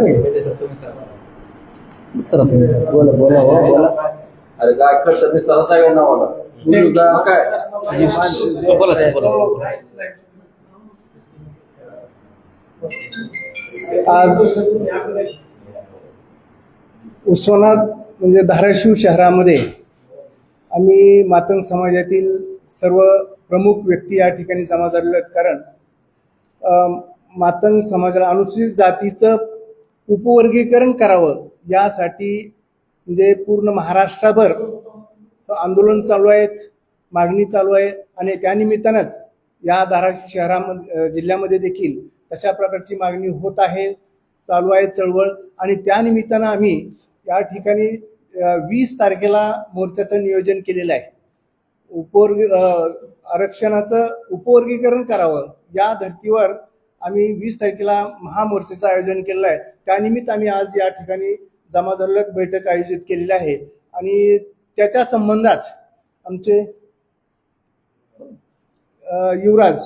बोला बोला हो बोला. अरे काय खर्च दिसला असा येऊन आम्हाला बोलू का? काय बोला साहेब, बोला. आज उस्मानाबाद म्हणजे धाराशिव शहरामध्ये आम्ही मातंग समाजातील सर्व प्रमुख व्यक्ती या ठिकाणी जमा झालेलो आहेत. कारण मातंग समाजाला अनुसूचित जातीचं उपवर्गीकरण करावं यासाठी म्हणजे पूर्ण महाराष्ट्रभर आंदोलन चालू आहेत, मागणी चालू आहे आणि त्यानिमित्तानंच या धाराशिव शहरामध्ये जिल्ह्यामध्ये देखील तशा प्रकारची मागणी होत आहे, चालू आहे चळवळ. आणि त्यानिमित्तानं आम्ही या ठिकाणी 20 तारखेला मोर्चाचं नियोजन केलेलं आहे. आरक्षणाचं उपवर्गीकरण करावं या धर्तीवर आम्ही 20 तारखेला महामोर्चाचं आयोजन केलेलं आहे. त्यानिमित्त आम्ही आज या ठिकाणी जमा झालेलं बैठक आयोजित केलेली आहे आणि त्याच्या संबंधात आमचे युवराज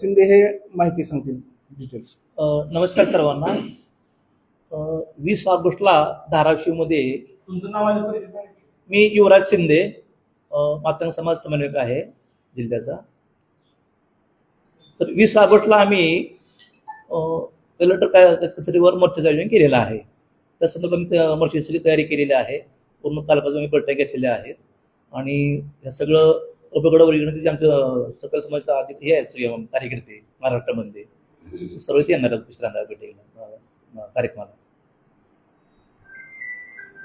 शिंदे हे माहिती सांगतील डिटेल्स. नमस्कार सर्वांना. 20 ऑगस्टला धाराशिवमध्ये मी युवराज शिंदे मातंग समाज समन्वयक आहे जिल्ह्याचा. तर 20 ऑगस्टला आम्ही कलेक्टर कचेरीवर मोर्चाचं आयोजन केलेलं आहे. त्या संदर्भात मोर्चाची तयारी केलेली आहे. पूर्ण कालपासून आम्ही बैठक घेतलेल्या आहेत आणि हे सगळं उपगडावर आमचं सकल समाजाचं आधी हे आहेत कार्यकर्ते महाराष्ट्रामध्ये सर्व ते येणार बैठकीला कार्यक्रमाला.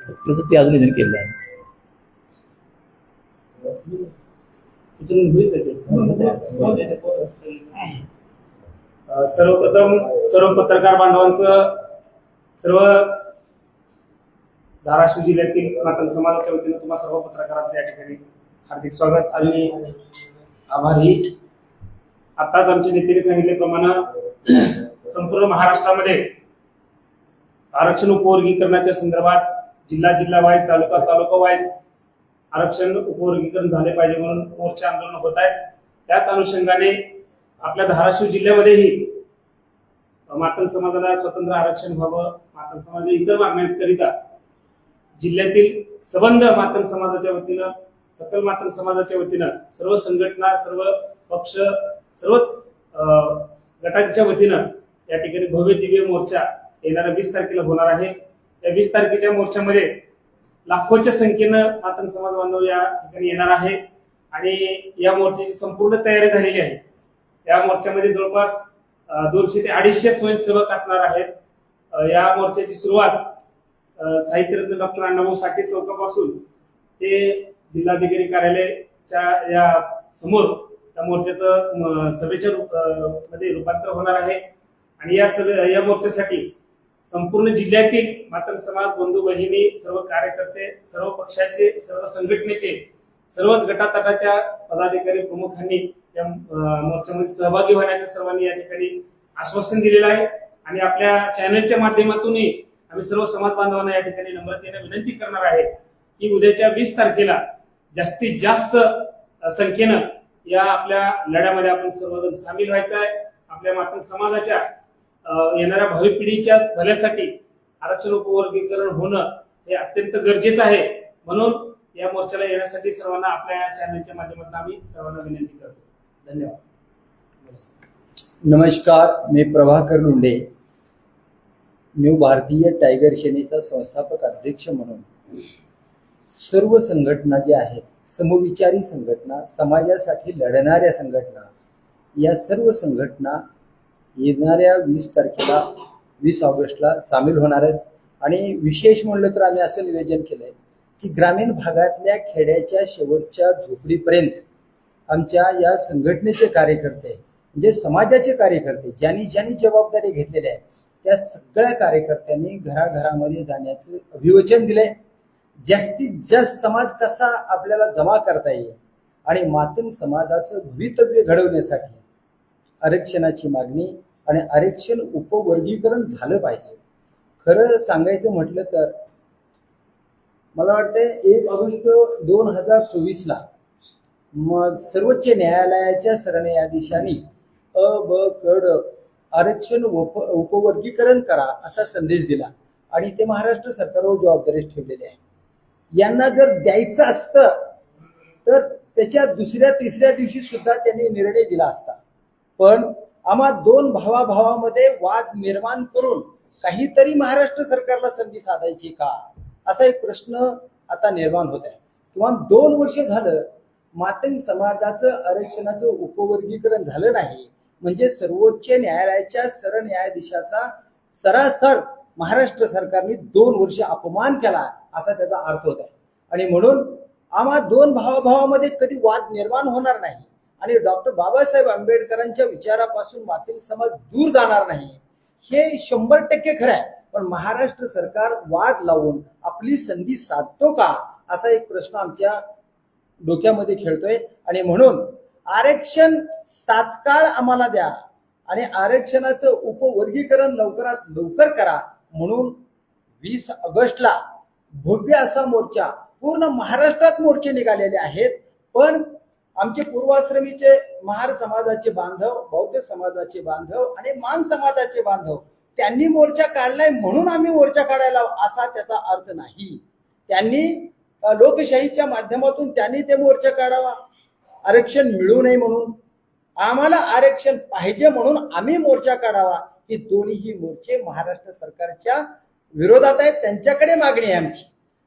त्याचं ते अजून नियोजन केलेलं आहे. सर्वप्रथम सर्व पत्रकार बांधवांचं सर्व धाराशिव जिल्ह्यातील मातंग समाजाच्या वतीनं तुम्हा सर्व पत्रकारांचं या ठिकाणी हार्दिक स्वागत आणि आभारी. आताच आमच्या नेत्यांनी सांगितल्याप्रमाणे संपूर्ण महाराष्ट्रामध्ये आरक्षण उपवर्गीकरणाच्या संदर्भात जिल्हा वाईज तालुका वाईज आरक्षण उपवर्गीकरण झाले पाहिजे म्हणून मोर्चा आंदोलन होत आहेत. त्याच अनुषंगाने आपल्या धाराशिव जिल्ह्यामध्येही मातंग समाजाला स्वतंत्र आरक्षण व्हावं, मातंग समाज इतर मागण्यांकरिता जिल्ह्यातील सबंध मातंग समाजाच्या वतीनं सकल मातंग समाजाच्या वतीनं सर्व संघटना, सर्व पक्ष, सर्वच गटांच्या वतीनं या ठिकाणी भव्य दिव्य मोर्चा येणाऱ्या 20 तारखेला होणार आहे. या 20 तारखेच्या मोर्चामध्ये लाखोच्या संख्येनं मातंग समाज बांधव या ठिकाणी येणार आहे आणि या मोर्चाची संपूर्ण तयारी झालेली आहे. या मोर्चामध्ये जवळपास 200 ते 250 स्वयंसेवक असणार आहेत. या मोर्चाची सुरुवात साहित्यरत्न डॉक्टर अण्णाभाऊ साठे चौकापासून ते जिल्हाधिकारी कार्यालयाच्या या समोर त्या मोर्चाचं सभेच्या मध्ये रूपांतर होणार आहे. आणि या मोर्चासाठी संपूर्ण जिल्ह्यातील मातंग समाज बंधू भगिनी, सर्व कार्यकर्ते, सर्व पक्षाचे, सर्व संघटनेचे, सर्वच गटातटाच्या पदाधिकारी प्रमुखांनी या मोर्चामध्ये सहभागी होण्याचं सर्वांनी या ठिकाणी आश्वासन दिलेलं आहे. आणि आपल्या चॅनलच्या माध्यमातूनही आम्ही सर्व समाज बांधवांना या ठिकाणी नम्रतेने विनंती करणार आहे की उद्याच्या 20 तारखेला जास्तीत जास्त संख्येनं या आपल्या लढ्यामध्ये आपण सर्वजण सामील व्हायचं आहे. आपल्या मातंग समाजाच्या येणाऱ्या भावी पिढीच्या भल्यासाठी आरक्षण उपवर्गीकरण होणं हे अत्यंत गरजेचं आहे. म्हणून या मोर्चाला येण्यासाठी सर्वांना आपल्या चॅनलच्या माध्यमातून आम्ही सर्वांना विनंती करतो. धन्यवाद. नमस्कार, मी प्रभाकर लुंडे, न्यू भारतीय टायगर सेनेचा संस्थापक अध्यक्ष म्हणून सर्व संघटना ज्या आहेत, समविचारी संघटना, समाजासाठी लढणाऱ्या संघटना, या सर्व संघटना येणाऱ्या 20 तारखेला 20 ऑगस्टला सामील होणार आहेत. आणि विशेष म्हणलं तर आम्ही असं नियोजन केलंय की ग्रामीण भागातल्या खेड्याच्या शेवटच्या झोपडीपर्यंत आमच्या या संघटनेचे कार्यकर्ते म्हणजे समाजाचे कार्यकर्ते ज्यांनी जबाबदारी घेतलेल्या आहेत त्या सगळ्या कार्यकर्त्यांनी घराघरामध्ये जाण्याचं अभिवचन दिलंय. जास्तीत जास्त समाज कसा आपल्याला जमा करता येईल आणि मातंग समाजाचं भवितव्य घडवण्यासाठी आरक्षणाची मागणी आणि आरक्षण उपवर्गीकरण झालं पाहिजे. खरं सांगायचं म्हटलं तर मला वाटतं 1 ऑगस्ट 2024ला मग सर्वोच्च न्यायालयाच्या सरन्यायाधीशांनी ब क ड आरक्षण उपवर्गीकरण करा असा संदेश दिला आणि ते महाराष्ट्र सरकारवर जबाबदारी ठेवलेली आहे. यांना जर द्यायचं असतं तर त्याच्या दुसऱ्या तिसऱ्या दिवशी सुद्धा त्यांनी निर्णय दिला असता. पण आम्हा दोन भावाभावामध्ये वाद निर्माण करून काहीतरी महाराष्ट्र सरकारला संधी साधायची का असा एक प्रश्न आता निर्माण होत आहे. किंवा 2 वर्ष झालं मातंग समाजाचं आरक्षणाचं उपवर्गीकरण झालं नाही म्हणजे सर्वोच्च न्यायालयाच्या सरन्यायाधीशाचा सरासर महाराष्ट्र सरकारने 2 वर्ष अपमान केला असा त्याचा अर्थ होत आहे. आणि म्हणून आम्हा दोन भावाभावामध्ये कधी वाद निर्माण होणार नाही आणि डॉक्टर बाबासाहेब आंबेडकरांच्या विचारापासून मातंग समाज दूर जाणार नाही हे 100% खरं आहे. पण महाराष्ट्र सरकार वाद लावून आपली संधी साधतो का असा एक प्रश्न आमच्या डोक्यामध्ये खेळतोय. आणि म्हणून आरक्षण तात्काळ आम्हाला द्या आणि आरक्षणाचं उपवर्गीकरण लवकरात लवकर करा म्हणून 20 ऑगस्टला भव्य असा मोर्चा पूर्ण महाराष्ट्रात मोर्चे निघालेले आहेत. पण आमचे पूर्वाश्रमीचे महार समाजाचे बांधव, बौद्ध समाजाचे बांधव आणि मान समाजाचे बांधव त्यांनी मोर्चा काढलाय म्हणून आम्ही मोर्चा काढायला असा त्याचा अर्थ नाही. त्यांनी लोकशाहीच्या माध्यमातून त्यांनी ते मोर्चा काढावा, आरक्षण मिळू नये म्हणून, आम्हाला आरक्षण पाहिजे म्हणून आम्ही मोर्चा काढावा. ही दोन्ही मोर्चे महाराष्ट्र सरकारच्या विरोधात आहेत, त्यांच्याकडे मागणी आहे आमची.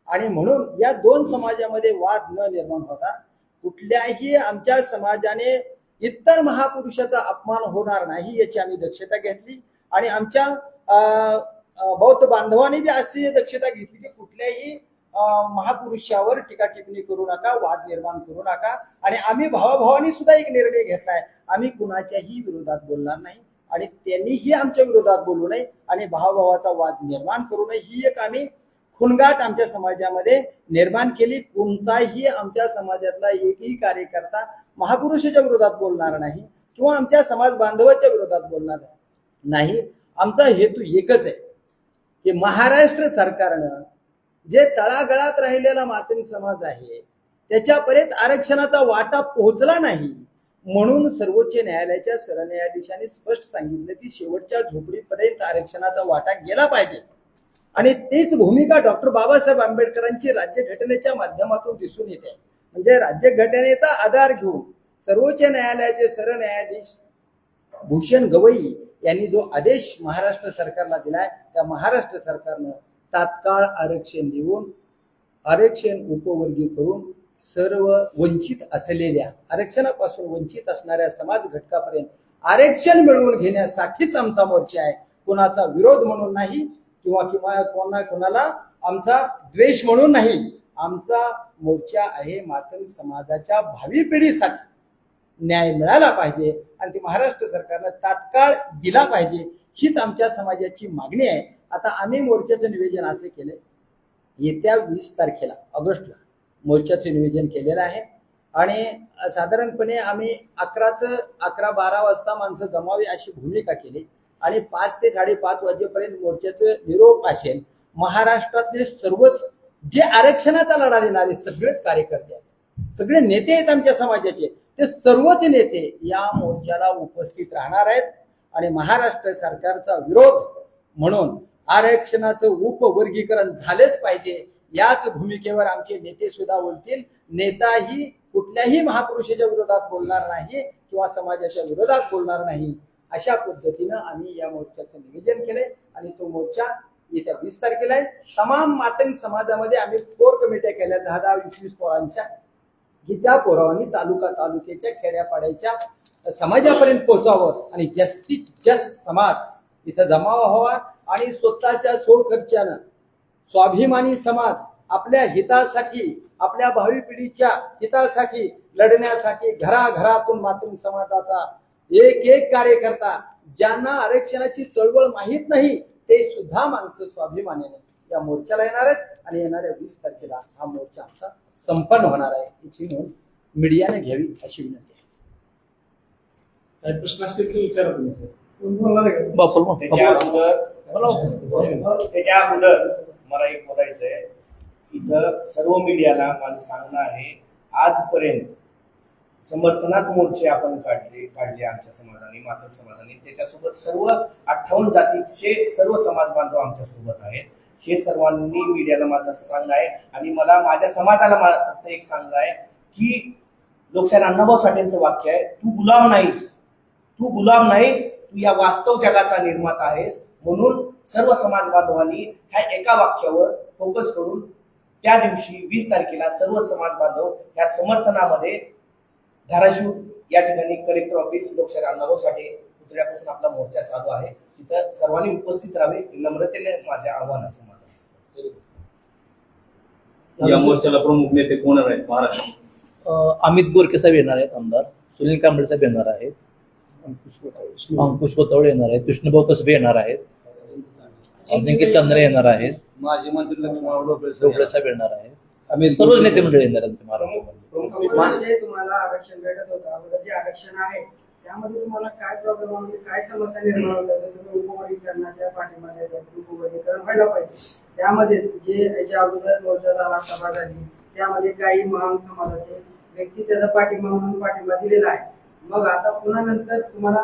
आणि म्हणून या दोन समाजामध्ये वाद न निर्माण होता कुठल्याही आमच्या समाजाने इतर महापुरुषाचा अपमान होणार नाही याची आम्ही दक्षता घेतली. आणि आमच्या बौद्ध बांधवांनी बी अशी दक्षता घेतली की कुठल्याही महापुरुषावर टीका टिप्पणी करू नका, वाद निर्माण करू नका. आणि आम्ही भावाभावानी सुद्धा एक निर्णय घेतलाय, आम्ही कुणाच्याही विरोधात बोलणार नाही आणि त्यांनीही आमच्या विरोधात बोलू नये आणि भावाभावाचा वाद निर्माण करू नये ही एक आम्ही खुणगाट आमच्या समाजामध्ये निर्माण केली. कोणताही आमच्या समाजातला एकही कार्यकर्ता महापुरुषाच्या विरोधात बोलणार नाही किंवा आमच्या समाज बांधवाच्या विरोधात बोलणार नाही. आमचा हेतू एकच आहे की महाराष्ट्र सरकारनं जे तळागाळात राहिलेला मातंग समाज आहे त्याच्यापर्यंत आरक्षणाचा वाटा पोहोचला नाही म्हणून सर्वोच्च न्यायालयाच्या सरन्यायाधीशांनी स्पष्ट सांगितलं की शेवटच्या झोपडीपर्यंत आरक्षणाचा वाटा गेला पाहिजे. आणि तीच भूमिका डॉक्टर बाबासाहेब आंबेडकरांची राज्यघटनेच्या माध्यमातून दिसून येते. म्हणजे राज्यघटनेचा आधार घेऊन सर्वोच्च न्यायालयाचे सरन्यायाधीश भूषण गवई यांनी जो आदेश महाराष्ट्र सरकारला दिलाय त्या महाराष्ट्र सरकारनं तात्काळ आरक्षण देऊन आरक्षण उपवर्गीय करून सर्व वंचित असलेल्या आरक्षणापासून वंचित असणाऱ्या समाज घटकापर्यंत आरक्षण मिळवून घेण्यासाठीच आमचा मोर्चा आहे. कोणाचा विरोध म्हणून नाही किंवा कोणाला आमचा द्वेष म्हणून नाही. आमचा मोर्चा आहे मातंग समाजाच्या भावी पिढीसाठी न्याय मिळाला पाहिजे आणि ती महाराष्ट्र सरकारनं तात्काळ दिला पाहिजे हीच आमच्या समाजाची मागणी आहे. आता आम्ही मोर्चाचं निवेदन असे केले, येत्या 20 तारखेला ऑगस्टला मोर्चाचं निवेदन केलेलं आहे आणि साधारणपणे आम्ही 11-12 वाजता माणसं जमावी अशी भूमिका केली आणि 5 ते 5:30 वाजेपर्यंत मोर्चाचं निरोप असेल. महाराष्ट्रातले सर्वच जे आरक्षणाचा लढा देणारे सगळेच कार्यकर्ते आहेत, सगळे नेते आहेत आमच्या समाजाचे, ते सर्वच नेते या मोर्चाला उपस्थित राहणार आहेत. आणि महाराष्ट्र सरकारचा विरोध म्हणून आरक्षणाचं उपवर्गीकरण झालेच पाहिजे याच भूमिकेवर आमचे नेते सुद्धा बोलतील. नेताही कुठल्याही महापुरुषाच्या विरोधात बोलणार नाही किंवा समाजाच्या विरोधात बोलणार नाही अशा पद्धतीनं आम्ही या मोर्चाचं निवेदन केलंय आणि तो मोर्चा येत्या 20 तारखेला आहे. तमाम मातंग समाजामध्ये आम्ही कोर कमिट्या केल्या 10-20 पोरांच्या की त्या पोरांनी तालुक्याच्या खेड्यापाड्याच्या समाजापर्यंत पोहोचावं आणि जास्तीत जास्त समाज इथं जमा व्हावा आणि स्वतःच्या स्वखर्चानं स्वाभिमानी समाज आपल्या हितासाठी आपल्या भावी पिढीच्या हितासाठी लढण्यासाठी घराघरातून मातंग समाजाचा एक कार्यकर्ता ज्यांना आरक्षणाची चळवळ माहीत नाही ते सुद्धा माणसं स्वाभिमानाने या मोर्चाला येणार आहेत आणि येणाऱ्या 20 तारखेला हा मोर्चा आमचा संपन्न होणार आहे याची नोंद मीडियाने घ्यावी अशी विनंती आहे. काही प्रश्न असतील की विचारा तुम्ही. त्याच्या अगोदर मला एक बोलायचंय. इथं सर्व मीडियाला माझं सांगणं आहे, आजपर्यंत समर्थनात मोर्चे आपण काढले आमच्या समाजाने, मातंग समाजाने. त्याच्यासोबत सर्व 58 जातीचे सर्व समाज बांधव आमच्या सोबत आहेत. हे सर्वांनी मीडियाला माझं सांग आहे आणि मला माझ्या समाजाला फक्त एक सांग आहे की लोकशाहीर अण्णाभाऊ साठेंचं वाक्य आहे, तू गुलाम नाहीस, तू गुलाम नाहीस, तू या वास्तव जगाचा निर्माता आहेस. म्हणून सर्व समाज बांधवांनी ह्या एका वाक्यावर फोकस करून त्या दिवशी 20 तारखेला सर्व समाज बांधव या समर्थनामध्ये धाराशिव या ठिकाणी कलेक्टर ऑफिस लोकशाहीर अण्णाभाऊ साठे पुतळ्यापासून आपला मोर्चा चालू आहे. तिथं सर्वांनी उपस्थित राहावे नम्रतेने माझ्या आव्हानाचं माझं. या मोर्चाला प्रमुख नेते कोण आहेत महाराष्ट्र? अमित गोरके साहेब येणार आहेत, आमदार सुनील कांबळे साहेब येणार आहेत, अंकुश कोतवळे येणार आहेत, कृष्णभाऊ कसबे येणार आहेत, अजिंक्य चंद्र येणार आहेत, माजी मंत्री लक्ष्मण डोबळे साहेब येणार आहेत, सर्व नेते मंडळी येणार आहेत महाराष्ट्रामध्ये. म्हणजे तुम्हाला आरक्षण भेटत होतं, अगोदर जे आरक्षण आहे त्यामध्ये तुम्हाला काय प्रॉब्लेम म्हणजे काय समस्या निर्माण होतात, तुम्ही उपवर्गीकरणाच्या पाठीमागे उपवर्गीकरण व्हायला पाहिजे. त्यामध्ये जे याच्या अगोदर मोर्चा झाला, सभा झाली, त्यामध्ये काही महान समाजाचे व्यक्ती त्याचा पाठिंबा म्हणून पाठिंबा दिलेला आहे. मग आता पुन्हा नंतर तुम्हाला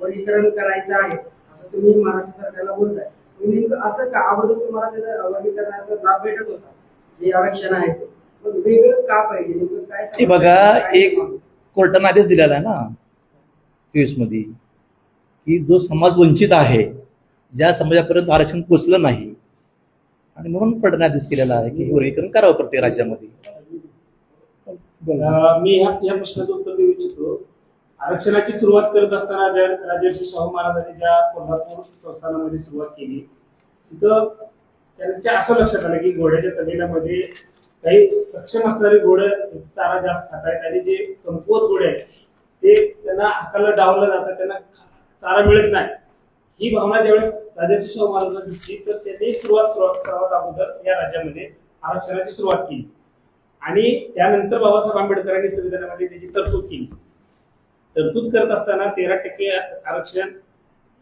वर्गीकरण करायचं आहे असं तुम्ही महाराष्ट्र सरकारला बोलताय. तुम्ही असं का अगोदर तुम्हाला त्याचा वर्गीकरणाचा लाभ भेटत होता, जे आरक्षण आहे ते मग वेगळं का पाहिजे, नेमकं काय ते बघा, एक कोर्टाने आदेश दिलेला आहे ना 24 मध्ये की जो समाज वंचित आहे, ज्या समाजापर्यंत आरक्षण पोहोचलं नाही, आणि म्हणून कोर्टाने आदेश केलेला आहे की वर्गीकरण करावं प्रत्येक राज्यामध्ये. मी या प्रश्नाचं उत्तर देऊ इच्छितो. आरक्षणाची सुरुवात करत असताना राजर्षी शाहू महाराजांनी ज्या कोल्हापूर संस्थानामध्ये सुरुवात केली, तिथं त्यांच्या असं लक्षात आलं की घोड्याच्या तबेल्यामध्ये काही सक्षम असणारे घोडे चारा जास्त खात आहेत आणि जे कमकुवत घोडे आहेत ते त्यांना हाताला डावलं जातं, त्यांना चारा मिळत नाही. ही भावना ज्यावेळेस राजर्षी शाहू महाराजांना दिसली तर त्यांनी सर्वात अगोदर या राज्यामध्ये आरक्षणाची सुरुवात केली आणि त्यानंतर बाबासाहेब आंबेडकरांनी संविधानामध्ये त्याची तरतूद केली. तरतूद करत असताना 13% आरक्षण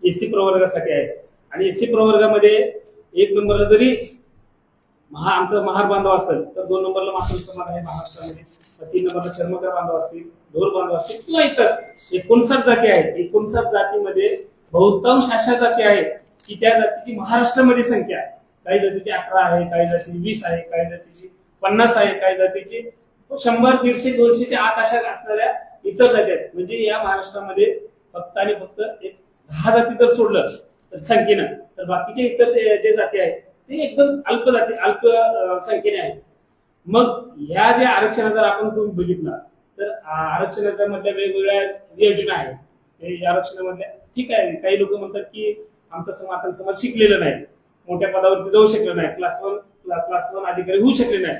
एससी प्रवर्गासाठी आहे आणि एससी प्रवर्गामध्ये 1 नंबरला जरी आमचा महार बांधव असेल तर 2 नंबरला मातंग समाज आहे महाराष्ट्रामध्ये, 3 नंबरला चर्मकार बांधव असतील, ढोर बांधव असतील किंवा इतर 59 जाती आहेत. 59 जातीमध्ये बहुतांश अशा जाती आहेत की त्या जातीची महाराष्ट्रामध्ये संख्या आहे. काही जातीची 18 आहे, काही जातीची 20 आहे, काही जातीची 50 आहे, काही जातीची 100, 150, 200च्या आत अशा असणाऱ्या इतर जाती आहेत. म्हणजे या महाराष्ट्रामध्ये फक्त आणि फक्त एक 10 जाती जर सोडलं तर संख्येनं, तर बाकीचे इतर जे जाती आहेत ते एकदम अल्प संख्येने आहेत. मग ह्या ज्या आरक्षणाचा जर आपण तुम्ही बघितला तर आरक्षणाच्या मधल्या वेगवेगळ्या योजना आहेत. ते आरक्षणामधल्या ठीक आहे, काही लोक म्हणतात की आमचा समाज शिकलेलं नाही, मोठ्या पदावरती जाऊ शकलं नाही, क्लास वन अधिकारी होऊ शकले नाही.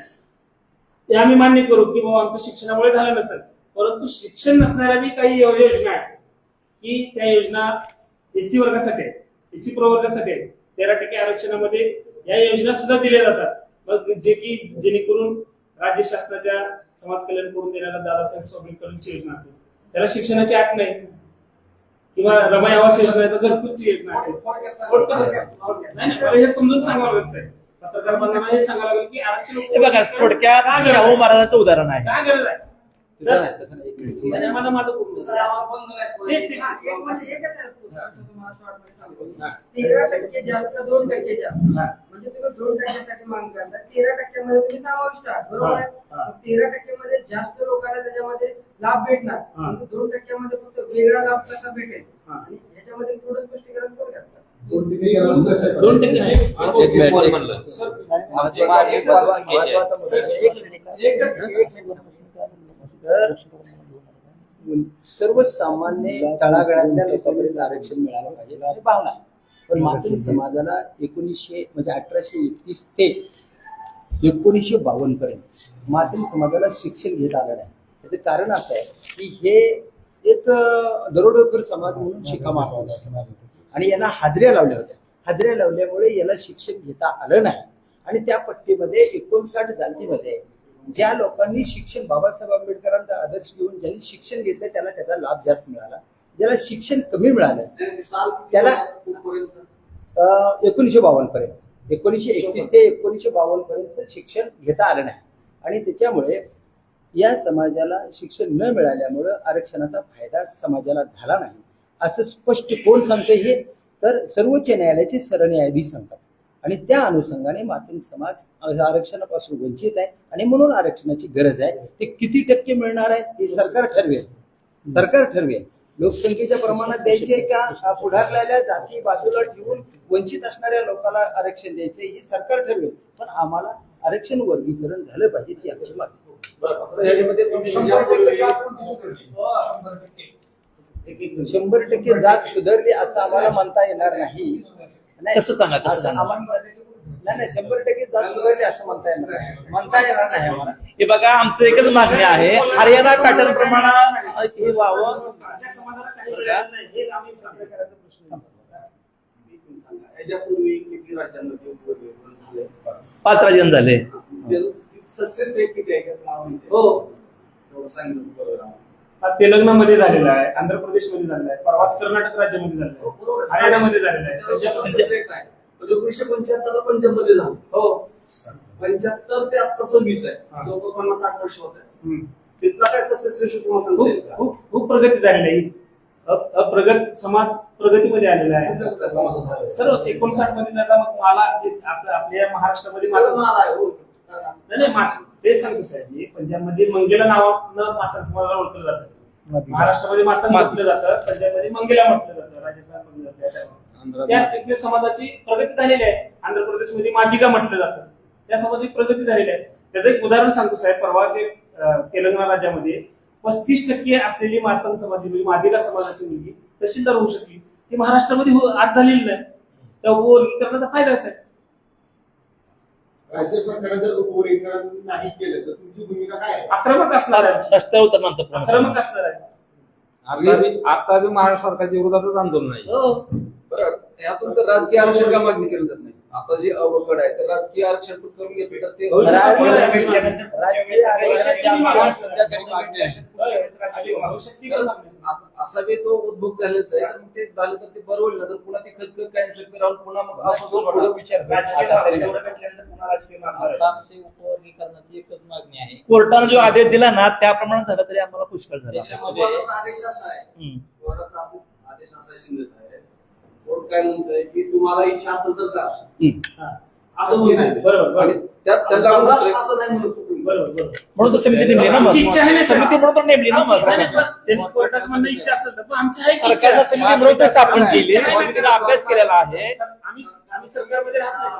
ते आम्ही मान्य करू की बाबा आमचं शिक्षणामुळे झालं नसेल, परंतु शिक्षण नसणाऱ्या बी काही योजना आहेत की त्या योजना एससी वर्गासाठी आहेत, एससी प्रवर्गासाठी आहेत. 13% आरक्षणामध्ये या योजना सुद्धा दिल्या जातात. मग जेणेकरून राज्य शासनाच्या समाज कल्याण करून देण्याला दादासाहेब स्वामीकरणची योजना असेल, त्याला शिक्षणाची अट नाही, किंवा रमाई आवास योजना आहे तर घरकुलची योजना असेल. नाही, हे समजून सांगावं लागतं. पत्रकार बांधवांना हे सांगावं लागेल की आरक्षण बघा, थोडक्यात शाहू महाराजांचं उदाहरण आहे. काय गरज आहे तसं नाही, एक मिनिट. मला माझं पूर्ण तेच ते. एक म्हणजे एकच आहे असं तुम्हाला शॉर्टमध्ये सांगतो. 13% जास्त 2% जास्त म्हणजे तुम्ही 2%साठी मागणी करता, 13% मध्ये तुम्ही समाविष्ट आहात, बरोबर आहे. 13% मध्ये जास्त लोकांना त्याच्यामध्ये लाभ भेटणार, परंतु 2% मध्ये फक्त वेगळा लाभ कसा भेटेल आणि ह्याच्यामध्ये थोडं स्पष्टीकरण करू शकता. 2% आहे. तर सर्वसामान्य तळागाळातल्या लोकांपर्यंत आरक्षण मिळालं पाहिजे ही भावना आहे. पण मातंग समाजाला 1831 ते 1952 पर्यंत मातंग समाजाला शिक्षण घेता आलं नाही. त्याचं कारण असं आहे की हे एक दरोडेखोर समाज म्हणून शिका मारला होता समाज आणि यांना हाजऱ्या लावल्या होत्या. हाजऱ्या लावल्यामुळे याला शिक्षण घेता आलं नाही आणि त्या पट्टीमध्ये 59 जातीमध्ये ज्या लोकांनी शिक्षण बाबासाहेब आंबेडकरांचा आदर्श घेऊन ज्यांनी शिक्षण घेतलं त्याला त्याचा लाभ जास्त मिळाला. ज्याला शिक्षण कमी मिळालं त्याला 1952 पर्यंत 1931 ते 1952 पर्यंत शिक्षण घेता आलं नाही आणि त्याच्यामुळे या समाजाला शिक्षण न मिळाल्यामुळं आरक्षणाचा फायदा समाजाला झाला नाही असं स्पष्ट कोण सांगते हे तर सर्वोच्च न्यायालयाचे सरन्यायाधीश सांगतात. आणि त्या अनुषंगाने मातंग समाज आरक्षणापासून वंचित आहे आणि म्हणून आरक्षणाची गरज आहे. ते किती टक्के मिळणार आहे हे सरकार ठरवेल. सरकार ठरवेल. लोकसंख्येच्या प्रमाणात द्यायचे का पुढारलेल्या जाती बाजूला ठेवून वंचित असणाऱ्या लोकांना आरक्षण द्यायचे हे सरकार ठरवेल. पण आम्हाला आरक्षण वर्गीकरण झालं पाहिजे ती आमची मागणी. याच्यामध्ये तुम्ही 100% जात सुधारली असं आम्हाला म्हणता येणार नाही. कसं सांगा, कसं असं सांगा? आम्हाला नाही 100% जात सुधारली असं म्हणता येणार नाही आम्हाला. हे बघा, आमचं एकच मागणी आहे, हरियाणा पॅटर्न प्रमाणे हे व्हावं. आमच्या समाजाला काही मिळालं नाही हे आम्ही सांगतो. याच्यापूर्वी किती राज्यांमध्ये वर्गीकरण झालंय? 5 राज्य झाले. सक्सेस रेट किती आहे का तुम्हाला माहिती आहे? हो, एवढं सांगितलं बरोबर आहे. तेलंगणामध्ये झालेला आहे, आंध्र प्रदेशमध्ये झालेला आहे, परवाच कर्नाटक राज्यामध्ये झालेला आहे, बरोबर आहे. हरियाणामध्ये झालेला आहे. सक्सेस रेट आहे. 1975 ला पंजाब मध्ये झालं. हो, 75 ते आता 26 आहे. हा. जवळपास 50-60 वर्ष होत आहे. हम्म. तिथला काय सक्सेस रेशो तुम्हाला सांगता येईल खूप का? खूप खूप प्रगती झालेली आहे. अप्रगत समाज प्रगतीमध्ये आलेला कुठल्या कुठल्या आहे. समाजात झालं? सर्व 59 मध्ये आता मग मला आपल्या महाराष्ट्रामध्ये मला नाव आहे, हो. ते सांगतो साहेब मी, पंजाबमध्ये मंगेला नावानं मातंग समाजाला ओळखलं जातं. महाराष्ट्रामध्ये मातंग म्हटलं जातं, पंजाबमध्ये मंगेला म्हटलं जातं, राजस्थानमध्ये जातं. त्या तिथल्या समाजाची प्रगती झालेली आहे. आंध्र प्रदेशमध्ये मादिगा म्हटलं जातं. त्या समाजाची प्रगती झालेली आहे. त्याचं एक उदाहरण सांगतो साहेब. परवाचे तेलंगणा राज्यामध्ये 35% असलेली मातंग समाजाची म्हणजे मादिगा समाजाची मुलगी तहसीलदार होऊ शकली. ती महाराष्ट्रामध्ये आज झालेली नाही. त्या उपवर्गीकरणाचा फायदा आहे. राज्य सरकारने जर उपवर्गीकरण नाही केलं तर तुमची भूमिका काय आहे? आक्रमक असणार आहे. रस्त्यावर उतरणार आक्रमक असणार आहे. आता बी महाराष्ट्र सरकारच्या विरोधातच आंदोलन आहे. हो. बरं, यातून तर राजकीय आरक्षण का मागणी केली जात नाही? आता जे अवघड आहे तर राजकीय आरक्षण करून घेतलं तर ते राजकीय आरक्षणाची आम्हाला सध्या तरी मागणी आहे. असा बी तो उद्भूत झालेला आहे. तर मग ते झालं तर ते बरं होईल ना. तर पुन्हा ती खतखत काय राहून पुन्हा मग असं तो पुढे विचार करू. राजकीय आता तरी मागणी नाही. एवढं भेटल्यानंतर पुन्हा राजकीय मागणी आहे. आमची उपवर्गीकरणाची एकच मागणी आहे. कोर्टाने जो आदेश दिला ना त्याप्रमाणे झालं तरी आम्हाला पुष्कळ झाला. त्याच्यामध्ये कोर्टाचा आदेश असा आहे. कोर्टाचा आदेश असा शिंदे साहेब. कोर्ट काय म्हणतोय की तुम्हाला इच्छा असेल तर करा. असं म्हणतोय. बरोबर आणि बरोबर त्यात त्याला दुसरं असं नाही म्हणून सुप्रीम बरोबर बरोबर. म्हणून तर समिती नेमली ना मग. आमची इच्छा आहे ना, सर. समिती म्हणून तर नेमली ना मग. नाही, नाही, पण त्यांनी कोर्टात म्हणणं इच्छा असेल तर पण आमची आहे की सरकारनं इच्छा. समिती म्हणून तर स्थापन केली. समितीने अभ्यास केलेला आहे. आम्ही सरकारमध्ये राहत नाही.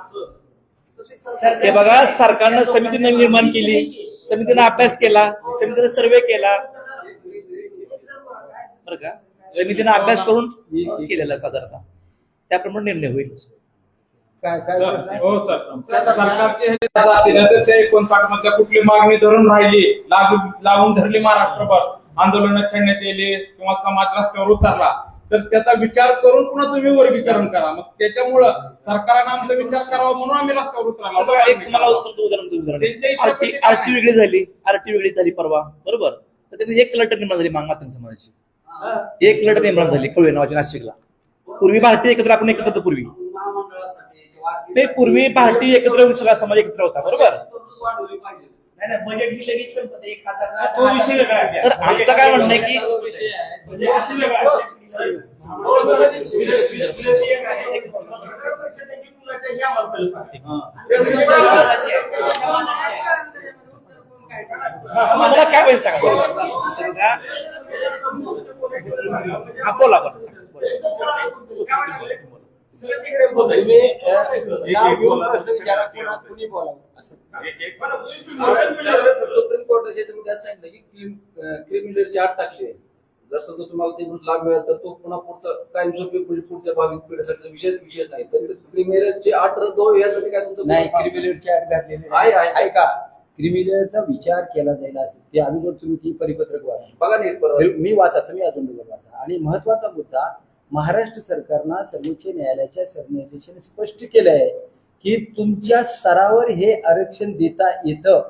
हे बघा, सरकारनं समितीने निर्माण केली, समितीने अभ्यास केला, समितीने सर्वे केला, बरं का. समितीने अभ्यास करून केलेला साधारणतः त्याप्रमाणे निर्णय होईल. काय काय प्रश्न आहे? हो सर, सरकारचे 59 मधल्या कुठली मागणी धरून राहिली, लावून धरली महाराष्ट्रभर, आंदोलन छेडण्यात येईल किंवा समाज रस्त्यावर उतरला तर त्याचा विचार करून पुन्हा तुम्ही वर्गीकरण करा. मग त्याच्यामुळं सरकारने आमचा विचार करावा म्हणून आम्ही रस्त्यावर बघा, एक तुम्हाला उतरला. उदाहरण आरटी वेगळी झाली, आरटी वेगळी झाली परवा, बरोबर. तर त्याची एक लढत निर्माण झाली मातंग समाजाची. एक लढत निर्माण झाली कळवे नावाची नाशिकला. पूर्वी भारतीय एकत्र, आपण एकत्र होतो पूर्वी. ते पूर्वी भारतीय एकत्र, सगळा समाज एकत्र होता, बरोबर. वाढवली पाहिजे. नाही नाही, बजेट ही लगेच संपत 1000 तो विषय वेगळा आहे. तर आमचं काय म्हणणं आहे की तो विषय वेगळा आहे. हो, तो विषय वेगळा आहे. हे आम्हाला कळलं सांगा. मला काय पाहिजे सांगा. हा, बोला बोला. तुम्ही नाव घेऊन प्रश्न विचारा, कुणी बोलावं असं. सुप्रीम कोर्टाचे तुम्ही काय सांगितलं की क्रिमिनलची आठ टाकली आहे. जर समजा तुम्हाला ते लाभ मिळाला तर तो पुन्हा पुढचा कायमस्वरूपी पुढच्या 22 पिढीसाठी विषय नाही. तर क्रिमिनलची आठ रद्द हो यासाठी काय तुमचं नाही, क्रिमिनलची अट घातलेली आहे, आहे. ऐका, क्रिमिनलचा विचार केला जाईल असेल ते अगोदर तुम्ही ती परिपत्रक वाचा. बघा नीट बरोबर. मी वाचा, तुम्ही अजून वाचा. आणि महत्वाचा मुद्दा, महाराष्ट्र सरकारनं सर्वोच्च न्यायालयाच्या सरन्यायाधीशाने स्पष्ट केलं आहे की तुमच्या स्तरावर हे आरक्षण देता येतं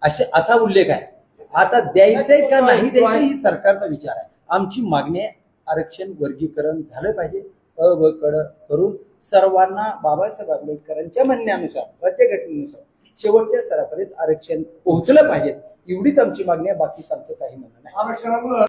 असा उल्लेख आहे. आता द्यायचंय का नाही द्यायचं ही सरकारचा विचार आहे. आमची मागणी आहे, आरक्षण वर्गीकरण झालं पाहिजे. अ व कड करून सर्वांना बाबासाहेब आंबेडकरांच्या म्हणण्यानुसार, राज्यघटनेनुसार शेवटच्या स्तरापर्यंत आरक्षण पोहोचलं पाहिजे एवढीच आमची मागणी आहे, बाकीच आमचं काही म्हणणं नाही. आरक्षणामुळे